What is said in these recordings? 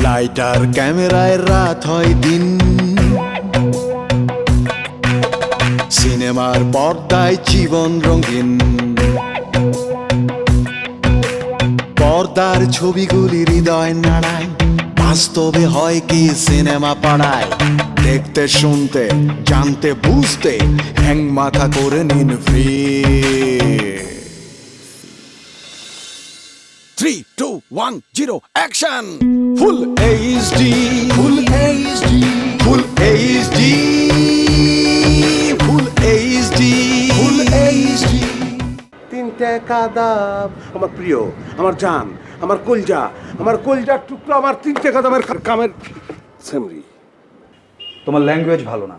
Lighter ক্যামেরায় রাত হয় দিন, সিনেমার পর্দায় জীবন রঙিন। পর্দার ছবিগুলি হৃদয় নাড়ায়, বাস্তবে হয় কি সিনেমা পাড়ায়। দেখতে শুনতে জানতে বুঝতে হ্যাং মাথা করে নিন free. 3, 2, 1, 0 action. Full HD, full HD, full HD, full HD, full HD. তিনটে কাদাব আমার প্রিয়, আমার জান, আমার কলজা, আমার কলজার টুকরো, আমার তিনটে কাদাবের কামের সেমরি। তোমার ল্যাঙ্গুয়েজ ভালো না।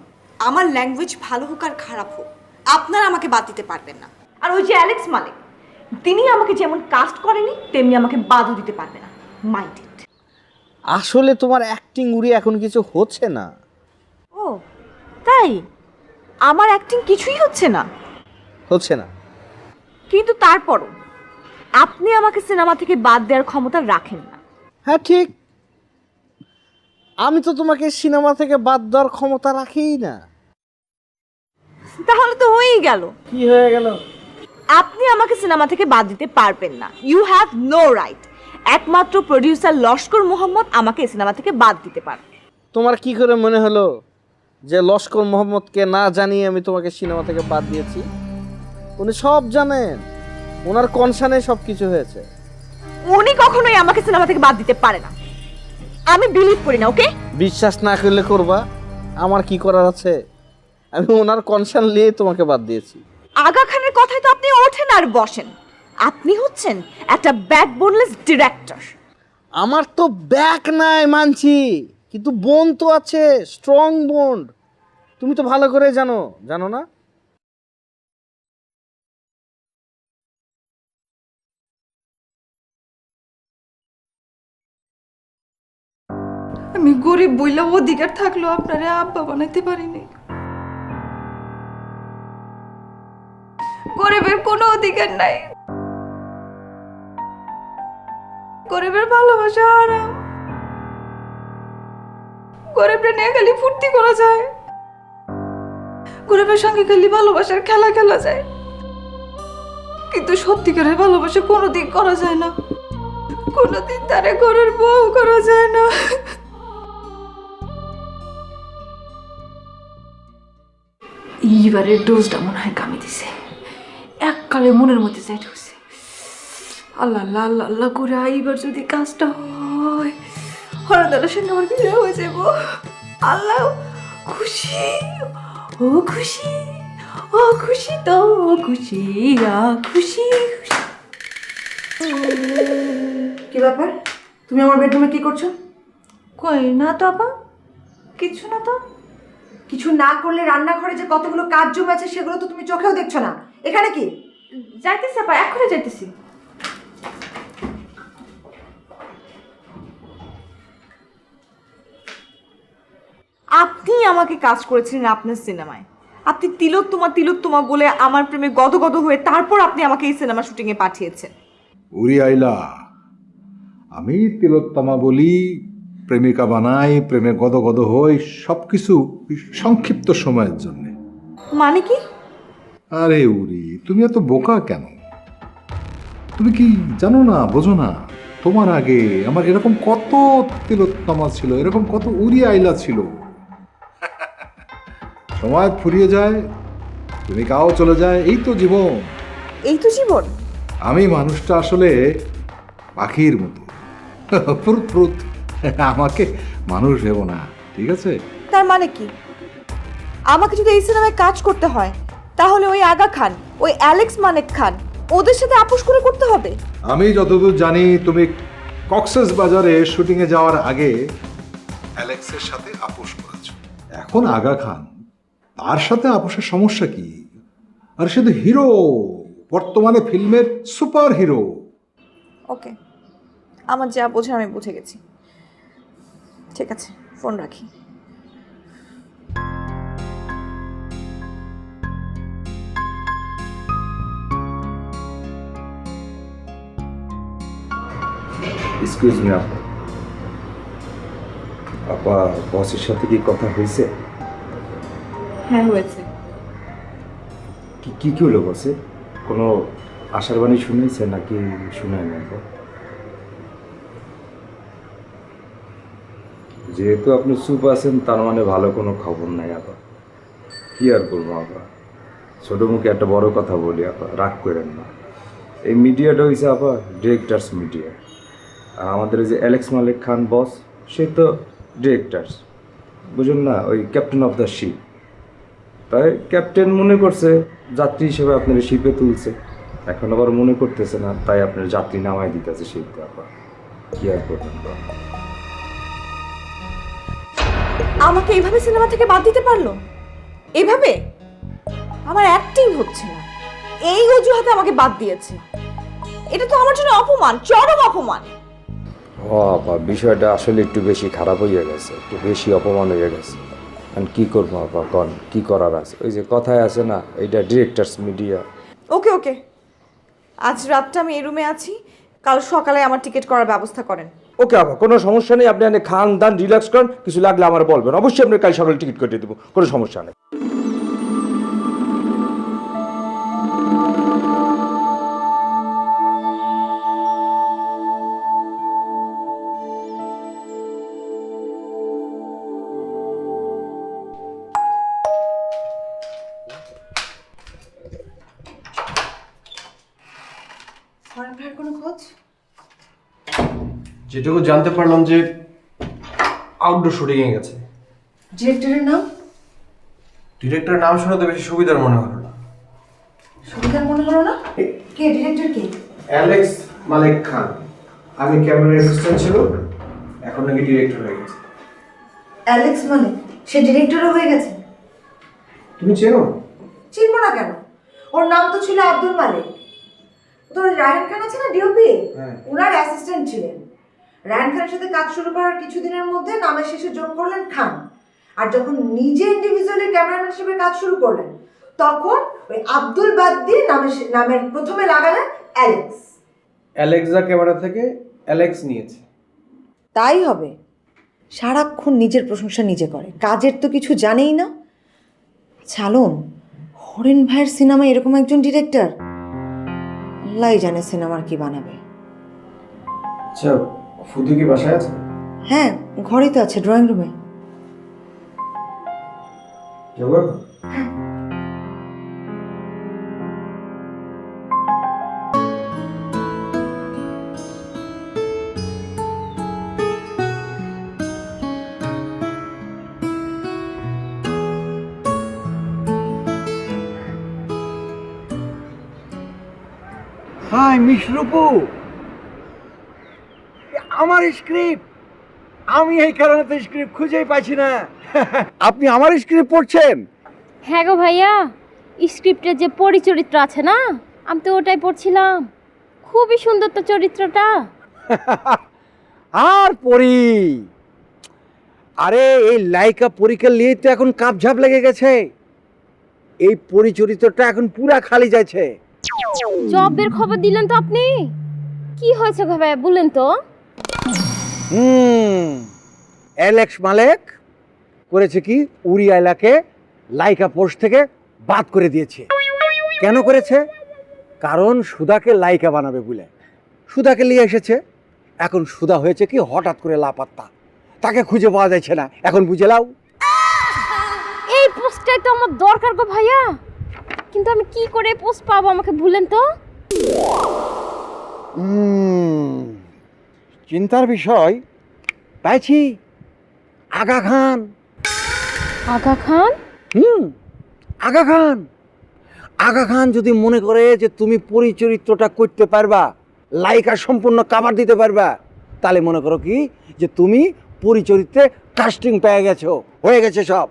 আমার ল্যাঙ্গুয়েজ ভালো হোক আর খারাপ হোক, আপনারা আমাকে বাদ দিতে পারবেন না। আর ওই যে অ্যালেক্স মালিক, তিনি আমাকে যেমন কাস্ট করেনি তেমনি আমাকে বাদও দিতে পারবে না। Mind it. আসলে তোমার অ্যাক্টিং উড়ে এখন কিছু হচ্ছে না। ও তাই? আমার অ্যাক্টিং কিছুই হচ্ছে না? হচ্ছে না কিন্তু তারপরও আপনি আমাকে সিনেমা থেকে বাদ দেওয়ার ক্ষমতা রাখেন না। হ্যাঁ ঠিক, আমি তো তোমাকে সিনেমা থেকে বাদ দেওয়ার ক্ষমতা রাখিই না। তাহলে তো হয়েই গেল। কি হয়ে গেল? আপনি আমাকে সিনেমা থেকে বাদ দিতে পারবেন না। You have no right. একমাত্র প্রডিউসার লস্কর মোহাম্মদ আমাকে সিনেমা থেকে বাদ দিতে পারবে। তোমার কি করে মনে হলো যে লস্কর মোহাম্মদকে না জানিয়ে আমি তোমাকে সিনেমা থেকে বাদ দিয়েছি? উনি সব জানেন, ওনার কনসার্নে সব কিছু হয়েছে। উনি কখনোই আমাকে সিনেমা থেকে বাদ দিতে পারে না। আমি বিলিভ করি না। ওকে, বিশ্বাস না করলে করবা, আমার কি করার আছে? আমি ওনার কনসার্ন নিয়ে তোমাকে বাদ দিয়েছি। আগা খানের কথায় তো আপনি ওঠেন আর বসেন। আপনি হচ্ছেন একটা ব্যাকবোনলেস ডিরেক্টর। আমার তো ব্যাক নাই মানছি, কিন্তু বোন তো আছে, স্ট্রং বন্ড। তুমি তো ভালো করে জানো, জানো না? আমি গরিব বইলা অধিকার থাকলেও আপনারে আব্বা বানাইতে পারিনি। গরিবের কোনো অধিকার নাই। গরিবের ভালোবাসা হারাম। গরিবরে নিয়ে খালি ফুর্তি করা যায়, গরিবের সঙ্গে খালি ভালোবাসার খেলা খেলা যায়, কিন্তু সত্যিকারের ভালোবাসা কোনোদিন করা যায় না। কোনোদিন তারে ঘরের বউ করা যায় না। এইবারের ডোজটা মনে হয় কামে দিছে। এককালে মনের মধ্যে যাই ঢুকছে, আল্লাহ আল্লাহ আল্লাহ আল্লাহ করে এইবার যদি কাজটা হয়, হরদারের সঙ্গে আমার বিয়ে হয়ে যাব। আল্লাহ খুশি, ও খুশি, ও খুশি, তো খুশি, খুশি খুশি। কি ব্যাপার, তুমি আমার বেডরুমে কি করছো? কই না তো আপা, কিছু না তো। কিছু না করলে রান্নাঘরে যে কতগুলো কাজ জমে আছে সেগুলো তো তুমি চোখেও দেখছো না। এখানে কি? যাইতেছি আপা, এখনই যাইতেছি। আপনি আমাকে কাজ করেছিলেন আপনার সিনেমায়। আপনি তিলোত্তমা বলে আমার প্রেমে গদগদ হয়ে তারপর আপনি আমাকে এই সিনেমা শুটিংয়ে পাঠিয়েছেন। উরি আইলা, আমি তিলোত্তমা বলি, প্রেমিকা বানাই, প্রেমে গদগদ হই, সব কিছু সংক্ষিপ্ত সময়ের জন্যে। মানে কি? আরে উরি, তুমি এত বোকা কেন? তুমি কি জানো না, বোঝো না? তোমার আগে আমার এরকম কত তিলোত্তমা ছিল, এরকম কত উরি আইলা ছিল। সময় ফুরিয়ে যায়, প্রেমিকাও চলে যায়, এই তো জীবন। এই তো জীবন। আমি মানুষটা আসলে পাখির মতো, ফুরুত ফুরুত। আমাকে মানুষ ভেবো না, ঠিক আছে? তার মানে কি? আমাকে যদি এই সিনেমায় কাজ করতে হয় তাহলে ওই আগা খান, ওই অ্যালেক্স মালিক খান, ওদের সাথে আপোষ করে করতে হবে। আমি যতদূর জানি তুমি কক্সেস বাজারে শুটিংয়ে যাওয়ার আগে অ্যালেক্সের সাথে আপোষ করেছো। এখন আগা খান, তার সাথে আপোষের সমস্যা কি? আর সে তো হিরো, বর্তমানে ফিল্মের সুপার হিরো। ওকে, আমার যা বোঝার আমি বুঝে গেছি। ঠিক আছে, ফোন রাখি। এক্সকিউজ মি আপা, আপা বসের সাথে কি কথা হয়েছে? হ্যাঁ হয়েছে। কি কি কি হলো বসে? কোনো আশার বাণী শুনেছে নাকি শুনায় না? আপা যেহেতু আপনি চুপ আছেন তার মানে ভালো কোনো খবর নাই। আপা কি আর করবো আপা, ছোট মুখে একটা বড় কথা বলি আপা, রাগ করেন না। এই মিডিয়াটা হয়েছে আপা ডিরেক্টার্স মিডিয়া, আর আমাদের এই যে অ্যালেক্স মালিক খান বস, সে তো ডিরেক্টার্স, বুঝুন না, ওই ক্যাপ্টেন অফ দ্য শিপ। তাই ক্যাপ্টেন মনে করছে যাত্রী হিসেবে আপনার শিপে তুলছে, এখন আবার মনে করতেছে না, তাই আপনার যাত্রী নামায় দিতেছে শিপে। আপা কি আর করবেন বা? আমাকে এইভাবে সিনেমা থেকে বাদ দিতে পারলো? এইভাবে? আমার অ্যাক্টিং হচ্ছে না, এই অজুহাতে আমাকে বাদ দিয়েছে। এটা তো আমার জন্য অপমান, চরম অপমান। ও আপা, বিষয়টা আসলে একটু বেশি খারাপ হয়ে গেছে, একটু বেশি অপমান হয়ে গেছে। আর কি করবো আপা, কন কি করার আছে? ওই যে কথায় আছে না, এইটা ডিরেক্টার্স মিডিয়া। ওকে ওকে, আজ রাতটা আমি এই রুমে আছি, কাল সকালে আমার টিকিট করার ব্যবস্থা করেন। ওকে আপা, কোনো সমস্যা নেই, আপনি এনে খান দান, রিল্যাক্স করেন, কিছু লাগলে আমার বলবেন, অবশ্যই আপনার কাল সকালে টিকিট কেটে দেবো, কোনো সমস্যা নেই। ফরেন ভাইয়ের কোনো খোঁজ? যেটুকু জানতে পারলাম যে আউটডোর শুটিংয়ে গেছে। ডিরেক্টরের নাম? ডিরেক্টরের নাম শুনে তো বেশি সুবিধার মনে হলো না। সুবিধার মনে হলো না? কে ডিরেক্টর কে? অ্যালেক্স মালিক খান, আগে ক্যামেরা অ্যাসিস্ট্যান্ট ছিল, এখন নাকি ডিরেক্টর হয়ে গেছে। অ্যালেক্স মানে সে ডিরেক্টরও হয়ে গেছে? তুমি চেনো? চিনবো না কেন, ওর নাম তো ছিল আব্দুল মালিক। তো রায়হান খান আছে না ডিওপি, ওনার অ্যাসিস্ট্যান্ট ছিলেন। রায়হান খানের সাথে কাজ শুরু করার কিছুদিনের মধ্যে নামের শেষে যোগ করলেন খান, আর যখন নিজে ইন্ডিভিজুয়ালি ক্যামেরাম্যান হিসেবে কাজ শুরু করলেন তখন ওই আব্দুল বাদ দিয়ে নামের প্রথমে লাগালেন অ্যালেক্স। অ্যালেক্সা ক্যামেরা থেকে অ্যালেক্স নিয়েছে। তাই হবে, সারাক্ষণ নিজের প্রশংসা নিজে করে, কাজের তো কিছু জানেই না। ছালম, হরেন ভাইয়ের সিনেমা এরকম একজন ডিরেক্টর, আল্লাহ জানে সিনেমার কি বানাবে। আচ্ছা, ফুদু কি বাসায় আছে? হ্যাঁ, ঘরেই তো আছে, ড্রয়িং রুমে। যাবো? হাই মিশরূপু, আমার স্ক্রিপ্ট, আমি এই কারণে তো স্ক্রিপ্ট খুঁজেই পাচ্ছি না। আপনি আমার স্ক্রিপ্ট পড়ছেন? হ্যাঁ গো ভাইয়া, স্ক্রিপ্টের যে পরিচরিত্র আছে না, আমি তো ওটাই পড়ছিলাম। খুবই সুন্দর তো চরিত্রটা। আর পরি, আরে এই লাইকা পরীক্ষা নিয়েই তো এখন কাপঝাপ লেগে গেছে। এই পরিচরিত্রটা এখন পুরা খালি যাচ্ছে। জবের খবর দিলেন তো আপনি? কি হয়েছে গো ভাইয়া, বলেন তো। অ্যালেক্স মালিক করেছে কি, উরি আইলাকে লাইকা পোস্ট থেকে বাদ করে দিয়েছে। কেন করেছে? কারণ সুধাকে লাইকা বানাবে বলে। সুধাকে নিয়ে এসেছে, এখন সুধা হয়েছে কি হঠাৎ করে লাপাত্তা, তাকে খুঁজে পাওয়া যাচ্ছে না। এখন বুঝে লাও, এই পোস্টটাই তো আমার দরকার গো ভাইয়া, কিন্তু আমি কি করে পোস্ট পাবো, আমাকে বলেন তো। চিন্তার বিষয়, পাইছি, আগা খান। আগা খান? আগা খান। আগা খান যদি মনে করে যে তুমি পরিচরিত্রটা করতে পারবা, লাইকা সম্পূর্ণ কাভার দিতে পারবা, তাহলে মনে করো কি যে তুমি পরিচরিত্রে কাস্টিং পেয়ে গেছো, হয়ে গেছে সব।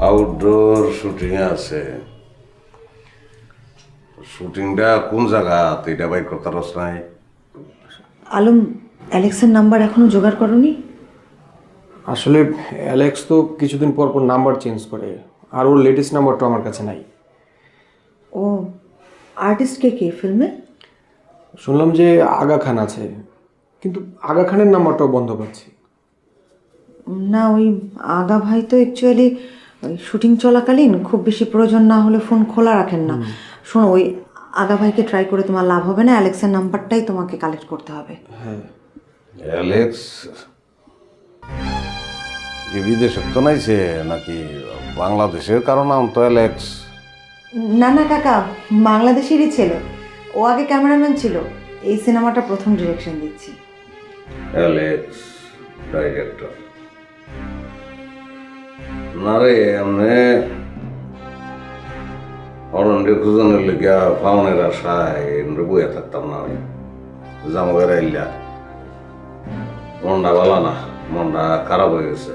আউটডোর শুটিং আছে, শুটিংটা কোন জায়গা এটা বাইর করতে রস নাই? আলম, অ্যালেক্সের নাম্বার এখনো জোগাড় করনি? আসলে অ্যালেক্স তো কিছুদিন পর পর নাম্বার চেঞ্জ করে, আর ওর লেটেস্ট নাম্বারটা আমার কাছে নাই। ও আর্টিস্ট কে ফিল্মে? শুনলাম যে আগা খান আছে, কিন্তু আগা খানের নাম্বারটাও বন্ধ পাচ্ছি। না, ওই আগা ভাই তো অ্যাকচুয়ালি ওই শুটিং চলাকালীন খুব বেশি প্রয়োজন না হলে ফোন খোলা রাখেন না। শোনো, ওই আগা ভাইকে ট্রাই করে তোমার লাভ হবে না, অ্যালেক্সের নাম্বারটাই তোমাকে কালেক্ট করতে হবে। অ্যালেক্স কি বিদেশের তো নাইছে নাকি বাংলাদেশের? কারণ নাম তো অ্যালেক্স। না না কাকা, বাংলাদেশেরই ছেলে। ও আগে ক্যামেরাম্যান ছিল, এই সিনেমাটা প্রথম ডিরেকশন দিচ্ছি। অ্যালেক্স ডাইরেক্টর না রে, এমনি অরণ্যে খুঁজনের লেগিয়া ফাউনের আশায় বইয়া থাকতাম না। আমি জামগের আইলা মনটা ভালো না, মনটা খারাপ হয়ে গেছে।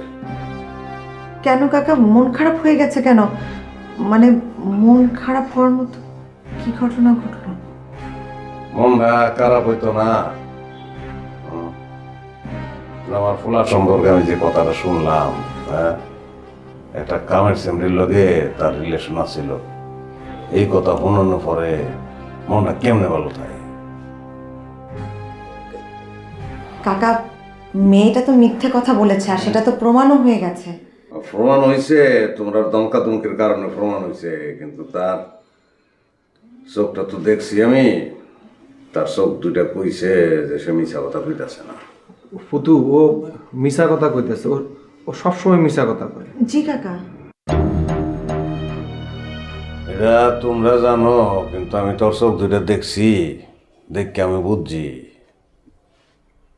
কেন কাকা, মন খারাপ হয়ে গেছে কেন? মানে মন খারাপ হওয়ার মতো কি ঘটনা ঘটলো? মনটা খারাপ হইতো না, আমার ফুলা সম্পর্কে আমি যে কথাটা শুনলাম, হ্যাঁ, একটা কামের সেমরির লগে তার রিলেশন আছিল। এই কথা শুনানোর পরে মনটা কেমনে ভালো থাকে। কাকা, মেয়েটা তো মিথ্যে কথা বলেছে, আর সেটা তো প্রমাণও হয়ে গেছে। প্রমাণ হয়েছে, তোমরা দমকা দমকির কারণে প্রমাণ হয়েছে, কিন্তু তার চোখটা তো দেখছি আমি। তার চোখ দুইটা কইছে যে সে মিছা কথা কইতাছে না। ফুতু, ও মিশা কথা কইতেছে, ও সবসময় মিশা কথা কয়। জি কাকা। এটা তোমরা জানো, কিন্তু আমি তোর চোখ দুইটা দেখছি, দেখকে আমি বুঝছি।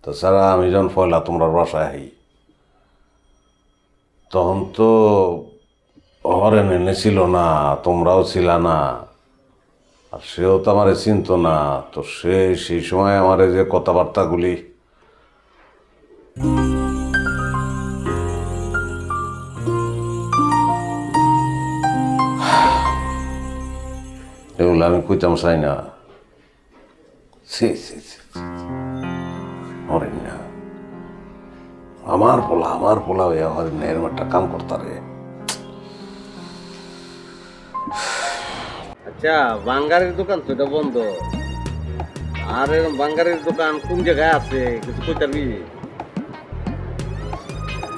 তাছাড়া আমি যখন পয়লা তোমরা বাসায় আই, তখন তো হরেন এনে ছিল না, তোমরাও ছিল না, আর সেও তো আমারে চিনত না। তো সেই সময় আমারে যে কথাবার্তাগুলি এগুলো আমি কইতাম চাই না। হরেন না আমার পোলা হইয়া হরেন না এরম একটা কাম করতারে। আচ্ছা, বাঙ্গারের দোকান তো এটা বন্ধ, আর এরকম বাঙ্গারের দোকান কোন জায়গায় আছে কিছু কইতে পারবি?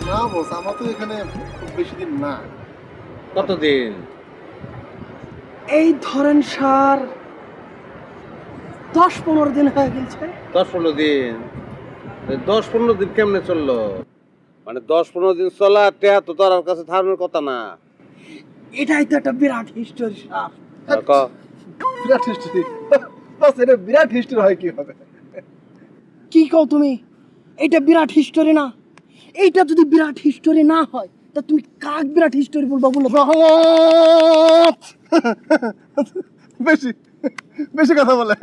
না বস, আমার তো এখানে খুব বেশি দিন না। কতদিন? এই ধরেন স্যার 10-15 দিন হয়ে গেছে। 10-15 দিন? 10-15 দিন কেমনে চললো? মানে 10-15 দিন চলা টেহা তো তোর কাছে ধারণের কথা না। এটাই তো একটা বিরাট হিস্টোরি স্যার। বিরাট হিস্টোরি? বাস, এটা বিরাট হিস্টোরি হয় কি হবে? কি কও তুমি? এটা বিরাট হিস্টোরি না? এইটা যদি বিরাট হিস্টোরি না হয় তা তুমি কাক বিরাট হিস্টোরি বলবা বলো? বেশি বেশি কথা বলে।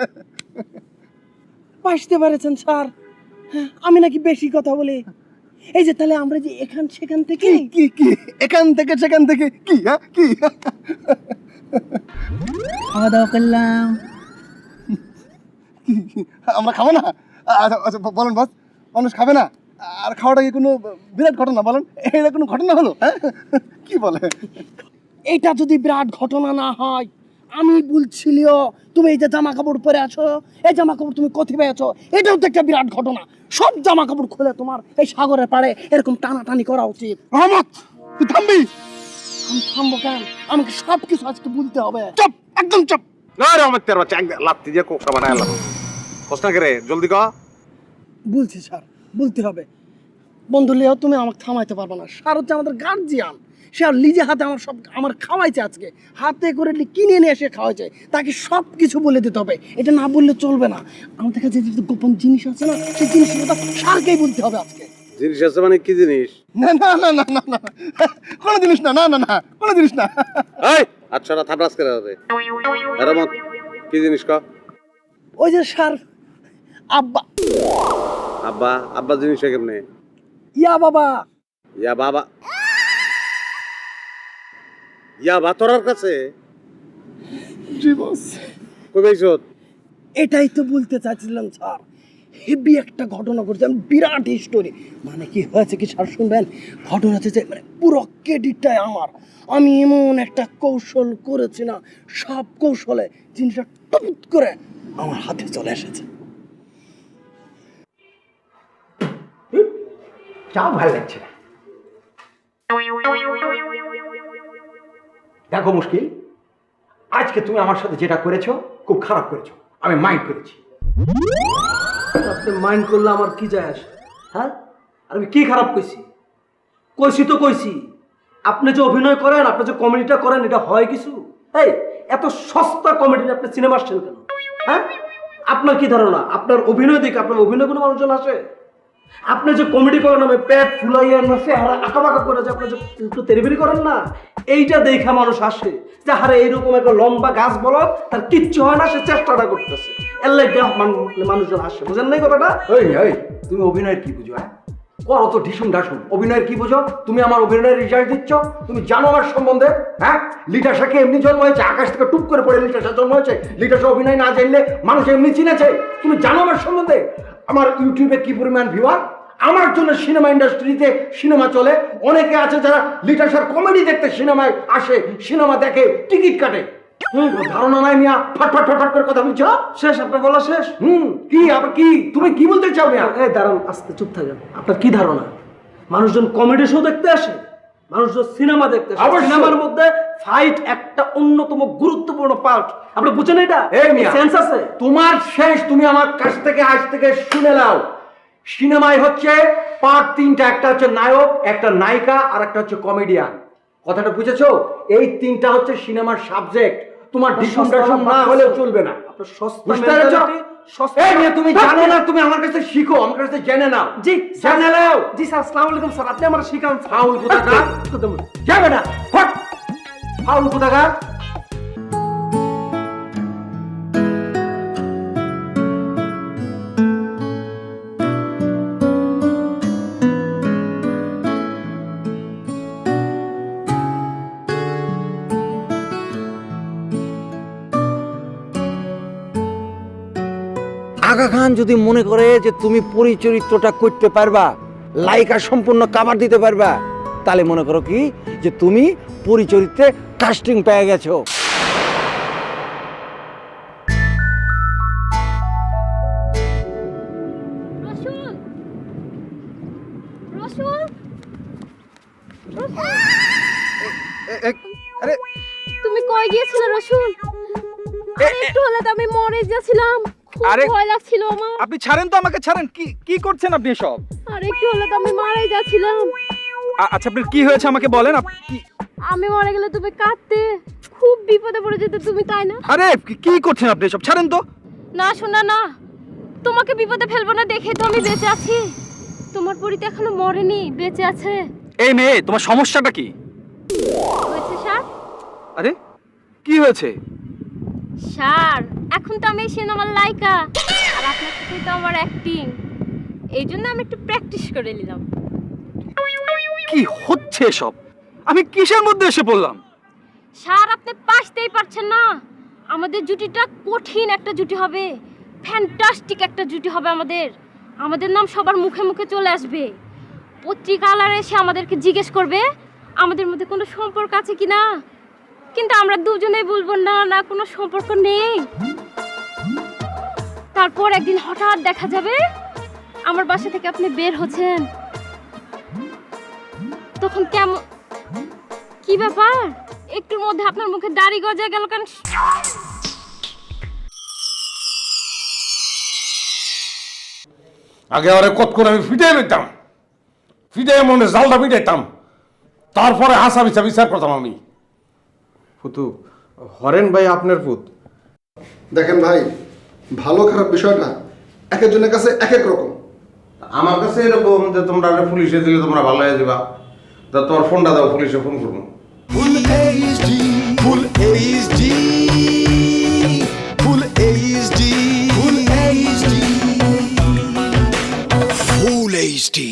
বুঝতে পেরেছেন স্যার, আমি নাকি বেশি কথা বলি? এই যে তাহলে আমরা যে এখান সেখান থেকে কি কি এখান থেকে সেখান থেকে কি, হ্যাঁ কি খাওয়া দাওয়া করলাম। আমরা খাবো না? আচ্ছা আচ্ছা বলেন বস, মানুষ খাবে না আর খাওয়াটা কি কোনো বিরাট ঘটনা? বলেন, এটা কোনো ঘটনা হলো? হ্যাঁ কি বলে? এটা যদি বিরাট ঘটনা না হয়, আমি বলছিলিও তুমি এই যে জামা কাপড় পরে আছো, এই জামা কাপড় তুমি কোথায় পেয়েছো, এটাও তো একটা বিরাট ঘটনা। সব জামা কাপড় খুলে তোমার এই সাগরের পাড়ে এরকম টানাটানি করা উচিত। রহমত, তুই থামবি? আমি থামবো কেন? আমাকে সব কিছু আজকে বলতে হবে। চুপ, একদম চুপ। লাত্তি দিয়ে কোকটা বানায় এলাম, কষ্ট করে জলদি ক। বলছি স্যার, বলতে হবে। বন্ধু লিও তুমি আমাকে থামাইতে পারবে না। স্যার হচ্ছে আমাদের গার্জিয়ান, সে আর নিজে হাতে আমার খাওয়াইছে, আজকে হাতে করে কিনে নিয়ে এসে খাওয়াইছে। তাকে সব কিছু বলে দিতে হবে, এটা না বললে চলবে না। আমাদের কাছে যে গোপন জিনিস আছে না, সেই জিনিসগুলো স্যারকেই বলতে হবে আজকে। জিনিস আছে মানে কি জিনিস? না না না না না না, কোনো জিনিস না, না না না, কোনো জিনিস না। এই আচ্ছা, থাপড়াস করে হবে রহমত, কি জিনিস ক? ওই যে স্যার, আব্বা। আব্বা? আব্বা জিনিস কেমনে? ইয়া বাবা। ইয়া বাবা? ইয়া বা তোর কাছে? জি বস। কই পাইছত? এটাই তো বলতে চাইছিলাম স্যার, হেভি একটা ঘটনা ঘটেছে, আমি বিরাট স্টোরি। মানে কি হয়েছে কি স্যার শুনবেন? ঘটনা হচ্ছে যে মানে পুরো ক্রেডিটটাই আমার। আমি এমন একটা কৌশল করেছি না, সব কৌশলে জিনিসটা টপ করে আমার হাতে চলে এসেছে। চা ভালো লাগছে না। দেখো মুশকিল, আজকে তুমি আমার সাথে যেটা করেছো খুব খারাপ করেছো, আমি মাইন্ড করেছি। আপনি মাইন্ড করলে আমার কি যায় আসে? হ্যাঁ, আর আমি কি খারাপ কইছি? কইছি তো কইছি, আপনি যে অভিনয় করেন, আপনি যে কমেডিটা করেন, এটা হয় কিছু? এই এত সস্তা কমেডি আপনি সিনেমা আসছেন কেন? হ্যাঁ, আপনার কি ধারণা আপনার অভিনয় দেখে আপনার অভিনয় কোনো মানুষজন আসে? আপনি যে কমেডি করেন, আমি পেট ফুলাইয়া না চেহারা আঁকা বাঁকা করে যে আপনি যে একটু তেরিবেরি করেন না, এইটা দেখে মানুষ আসে যে হারে এইরকম একটা লম্বা গাছ বলো তার কিচ্ছু হয় না, সে চেষ্টাটা করতেছে, এর লাগে মানুষজন আসে। বুঝেন নাই কথাটা? ওই তুমি অভিনয়ের কি বুঝো? হ্যাঁ, করো তো ঢিসুম ঢাসুম, অভিনয়ের কি বুঝো? তুমি আমার অভিনয়ের রেজাল্ট দিচ্ছ, তুমি জানো আমার সম্বন্ধে? হ্যাঁ, লিটাশাকে এমনি জন্ম হয়েছে, আকাশ থেকে টুপ করে পড়ে লিটাশা জন্ম হয়েছে। লিটাশা অভিনয় না জানলে মানুষ এমনি চিনেছে। তুমি জানো আমার সম্বন্ধে? আমার ইউটিউবে কি পরিমাণ ভিউয়ার, আমার জন্য সিনেমা ইন্ডাস্ট্রিতে সিনেমা চলে। অনেকে আছে যারা লিটাশার কমেডি দেখতে সিনেমায় আসে, সিনেমা দেখে, টিকিট কাটে। ধারণা নাই মিয়া, ফটফট ফটফট করে কথা বলছো। শেষ, আপনার বলা শেষ? কি আবার কি তুমি কি বলতে চাও মিয়া? এই দাঁড়ান, আস্তে চুপ থাকেন। আপনার কি ধারণা মানুষজন কমেডি শো দেখতে আসে? মানুষজন সিনেমা দেখতে আসে। সিনেমার মধ্যে ফাইট একটা অন্যতম গুরুত্বপূর্ণ পার্ট। আপনি বুঝেন এটা? এই মিয়া, সেন্স আছে তোমার শেষ। তুমি আমার কাছ থেকে আজ থেকে শুনে নাও, সিনেমায় হচ্ছে পার্ট তিনটা, একটা হচ্ছে নায়ক, একটা নায়িকা, আর একটা হচ্ছে কমেডিয়ান। কথাটা বুঝেছো? এই তিনটা হচ্ছে সিনেমার সাবজেক্ট। তোমার ডিসকাশন না হলেও চলবে না। তুমি জানো না, তুমি আমার কাছে শিখো, আমার কাছে জেনে নাও। জি জেনে নাও। জি স্যার, আসসালামু আলাইকুম স্যার, আপনি আমার শিখান। ফাউল কোথাকার যাবে না, ফট ফাউল কোথাকার। আগা খান যদি মনে করে যে তুমি পরিচরিত্রটা করতে পারবা, লাইকা সম্পূর্ণ কাভার দিতে পারবা, তাহলে মনে করো কি যে তুমি পরিচরিত্রে কাস্টিং পেয়ে গেছো। আরে তুমি কই গিয়েছিলে রসুল? একটু হলে তো আমি মরে যাচ্ছিলাম, আরে ভয় লাগছিল আমার। আপনি ছাড়েন তো আমাকে, ছাড়েন। কি করছেন আপনি সব? আর একটু হলে তো আমি মারাই যাচ্ছিলাম। আচ্ছা আপনার কি হয়েছে আমাকে বলেন। আমি মরে গেলে তুমি কাঁদতে, খুব বিপদে পড়ে যেতে তুমি, তাই না? আরে কি করছেন আপনি সব? ছাড়েন তো। না শোনা না, তোমাকে বিপদে ফেলবো না দেখে তো আমি বেঁচে আছি। তোমার পরি তো এখনো মরেনি, বেঁচে আছে। এই মেয়ে, তোমার সমস্যাটা কি হয়েছে স্যার? আরে কি হয়েছে স্যার? এখন তো আমি সিনেমার লাইকা, আর আপনার সাথে তো আমার অ্যাক্টিং, এই জন্য আমি একটু প্র্যাকটিস করে নিলাম। কি হচ্ছে সব? আমি কিসের মধ্যে এসে পড়লাম? স্যার আপনি পারতেই পারছেন না। আমাদের জুটিটা কঠিন একটা জুটি হবে, ফ্যান্টাস্টিক একটা জুটি হবে আমাদের। আমাদের নাম সবার মুখে মুখে চলে আসবে, পত্রিকালার এসে আমাদেরকে জিজ্ঞেস করবে আমাদের মধ্যে কোনো সম্পর্ক আছে কিনা, কিন্তু আমরা দুজনেই বলবো না না কোনো সম্পর্ক নেই। তারপর একদিন হঠাৎ দেখা যাবে আমার বাসা থেকে আপনি বের হচ্ছেন, তখন কেমন কি ব্যাপার? একটুর মধ্যে আপনার মুখে দাড়ি গজা গেল কেন? আগে আরে কত করে আমি ফিটে নিতাম, ফিটে মনে জালটা ফিটাইতাম, তারপরে হাসা বিচা বিচার করতাম আমি। ফুতু, হরেন ভাই আপনার পুত। দেখেন ভাই, ভালো খারাপ বিষয়টা এক একজনের কাছে এক এক রকম। আমার কাছে এরকম যে তোমরা পুলিশে দিলে তোমরা ভালো হয়ে যাবা, তা তোমার ফোনটা দাও, পুলিশে ফোন করবো। Full HD, full HD, full HD, full HD, full HD.